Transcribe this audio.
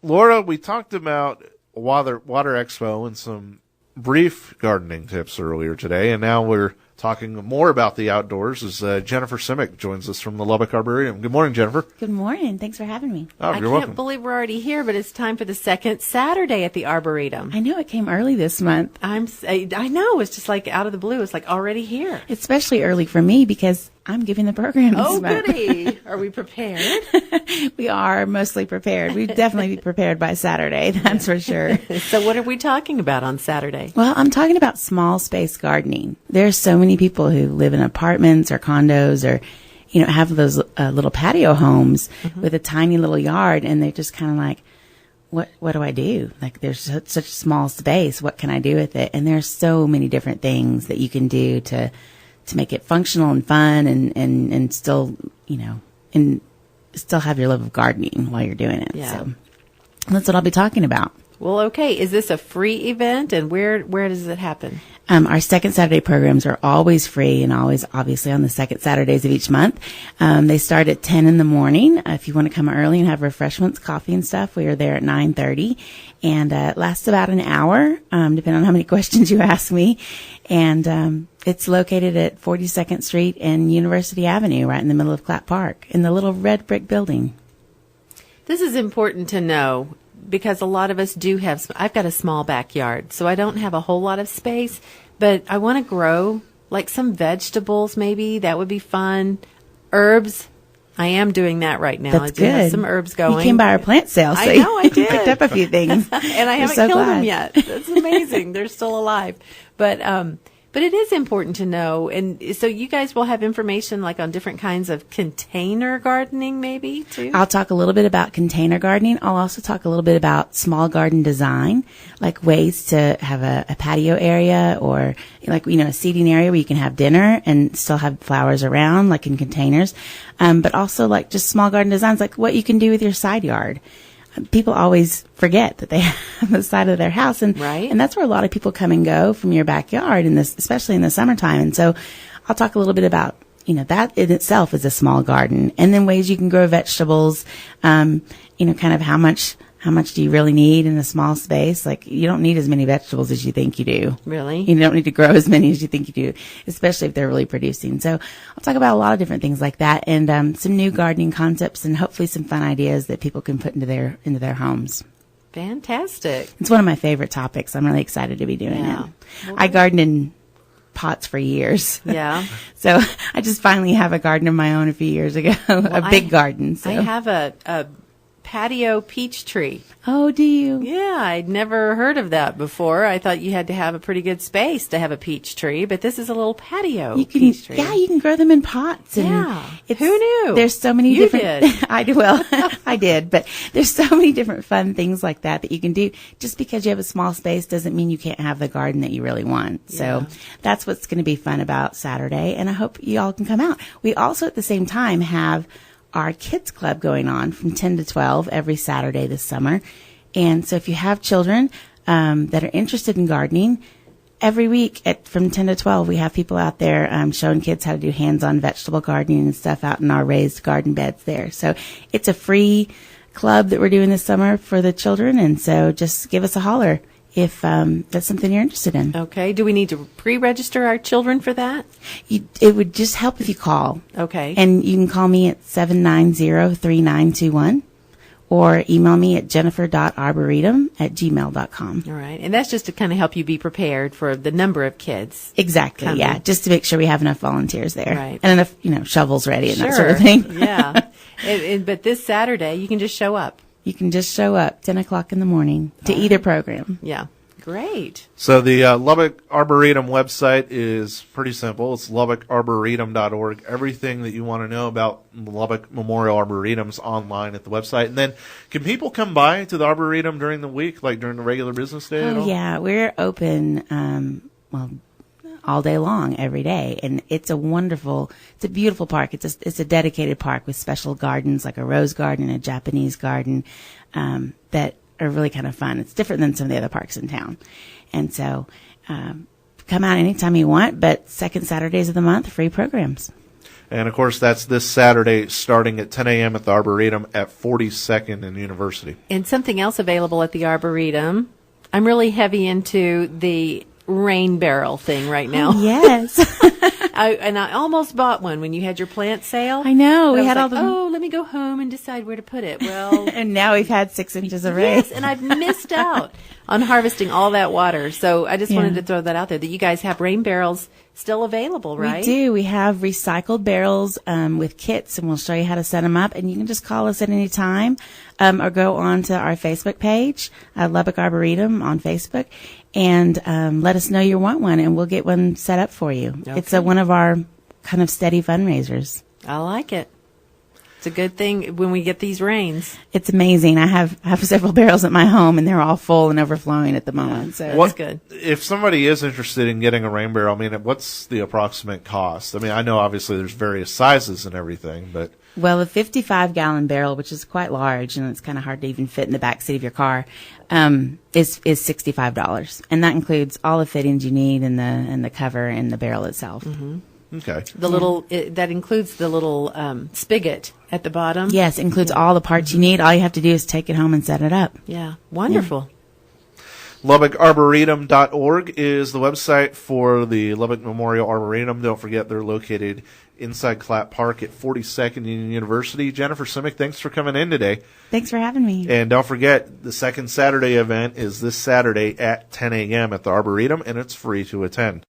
Laura, we talked about Water Expo and some brief gardening tips earlier today, and now we're talking more about the outdoors as Jennifer Simic joins us from the Lubbock Arboretum. Good morning, Jennifer. Good morning. Thanks for having me. Oh, I you're welcome. can't believe we're already here, but it's time for the second Saturday at the Arboretum. I know it came early this month. I know. It's just like out of the blue. It's like already here. Especially early for me because I'm giving the program this month. Goody. Are we prepared? We are mostly prepared. We'd definitely be prepared by Saturday, that's for sure. So what are we talking about on Saturday? Well, I'm talking about small space gardening. There's so many people who live in apartments or condos or, have those little patio homes with a tiny little yard, and they're just kind of like, what do I do? Like, there's such small space. What can I do with it? And there's so many different things that you can do to make it functional and fun and still, and still have your love of gardening while you're doing it. Yeah. So that's what I'll be talking about. Well, okay. Is this a free event, and where does it happen? Our second Saturday programs are always free and always obviously on the second Saturdays of each month. They start at 10 in the morning. If you want to come early and have refreshments, coffee and stuff, we are there at 9:30, and it lasts about an hour, depending on how many questions you ask me. And it's located at 42nd Street and University Avenue, right in the middle of Clapp Park, in the little red brick building. This is important to know because a lot of us do have, I've got a small backyard, so I don't have a whole lot of space, but I want to grow like some vegetables maybe. That would be fun. Herbs. I am doing that right now. That's I do have good. some herbs going. You came by our plant sale, so I know, I did. picked up a few things. And I haven't so killed glad. them yet. That's amazing. They're still alive. But it is important to know. And so you guys will have information like on different kinds of container gardening maybe too? I'll talk a little bit about container gardening. I'll also talk a little bit about small garden design, like ways to have a patio area or like, a seating area where you can have dinner and still have flowers around like in containers. But also like just small garden designs, like what you can do with your side yard. People always forget that they have the side of their house, and Right. and that's where a lot of people come and go from your backyard, especially in the summertime. And so, I'll talk a little bit about that in itself is a small garden, and then ways you can grow vegetables. Kind of how much do you really need in a small space? Like you don't need as many vegetables as you think you do. Really? You don't need to grow as many as you think you do, especially if they're really producing. So I'll talk about a lot of different things like that and some new gardening concepts and hopefully some fun ideas that people can put into their homes. Fantastic. It's one of my favorite topics. I'm really excited to be doing Yeah. it. I gardened in pots for years. Yeah. So I just finally have a garden of my own a few years ago, a big garden. So. I have a patio peach tree. Oh, do you? Yeah, I'd never heard of that before. I thought you had to have a pretty good space to have a peach tree, but this is a little patio peach tree. Yeah, you can grow them in pots. And Yeah. Who knew? There's so many You different. did. I do. Well, I did, but there's so many different fun things like that you can do. Just because you have a small space doesn't mean you can't have the garden that you really want. So that's what's going to be fun about Saturday, and I hope you all can come out. We also at the same time have our kids club going on from 10 to 12 every Saturday this summer. And so if you have children that are interested in gardening, every week from 10 to 12, we have people out there showing kids how to do hands-on vegetable gardening and stuff out in our raised garden beds there. So it's a free club that we're doing this summer for the children. And so just give us a holler if that's something you're interested in. Okay. Do we need to pre-register our children for that? It would just help if you call. Okay. And you can call me at 790-3921 or email me at jennifer.arboretum@gmail.com. All right. And that's just to kind of help you be prepared for the number of kids. Exactly, coming. yeah. Just to make sure we have enough volunteers there. Right. And enough, shovels ready and Sure. that sort of thing. Yeah. But this Saturday, you can just show up. You can just show up 10 o'clock in the morning to either program. Yeah. Great. So the Lubbock Arboretum website is pretty simple. It's lubbockarboretum.org. Everything that you want to know about Lubbock Memorial Arboretum's online at the website. And then can people come by to the Arboretum during the week, like during the regular business day at all? Yeah, we're open, all day long, every day. And it's a beautiful park. It's a dedicated park with special gardens, like a rose garden, a Japanese garden, that are really kind of fun. It's different than some of the other parks in town. And so, come out anytime you want, but second Saturdays of the month, free programs. And, of course, that's this Saturday starting at 10 a.m. at the Arboretum at 42nd and University. And something else available at the Arboretum. I'm really heavy into the rain barrel thing right now. Oh, yes. I almost bought one when you had your plant sale. I know. And We had I all was the. like, let me go home and decide where to put it. Well, And now we've had 6 inches of rain. yes, and I've missed out on harvesting all that water. So I just Yeah. wanted to throw that out there, that you guys have rain barrels still available, right? We do. We have recycled barrels with kits, and we'll show you how to set them up. And you can just call us at any time or go on to our Facebook page, Lubbock Arboretum on Facebook, and let us know you want one, and we'll get one set up for you. Okay. It's one of our kind of steady fundraisers. I like it. It's a good thing when we get these rains. It's amazing. I have several barrels at my home, and they're all full and overflowing at the moment. So That's good. If somebody is interested in getting a rain barrel, I mean, what's the approximate cost? I mean, I know obviously there's various sizes and everything, but Well, a 55-gallon barrel, which is quite large, and it's kind of hard to even fit in the back seat of your car, is $65, and that includes all the fittings you need and the cover and the barrel itself. Mm-hmm. okay. The little that includes the little spigot at the bottom. Yes, it includes all the parts you need. All you have to do is take it home and set it up. Yeah, wonderful. LubbockArboretum.org is the website for the Lubbock Memorial Arboretum. Don't forget they're located inside Clapp Park at 42nd Union University. Jennifer Simic, thanks for coming in today. Thanks for having me. And don't forget, the second Saturday event is this Saturday at 10 a.m. at the Arboretum, and it's free to attend.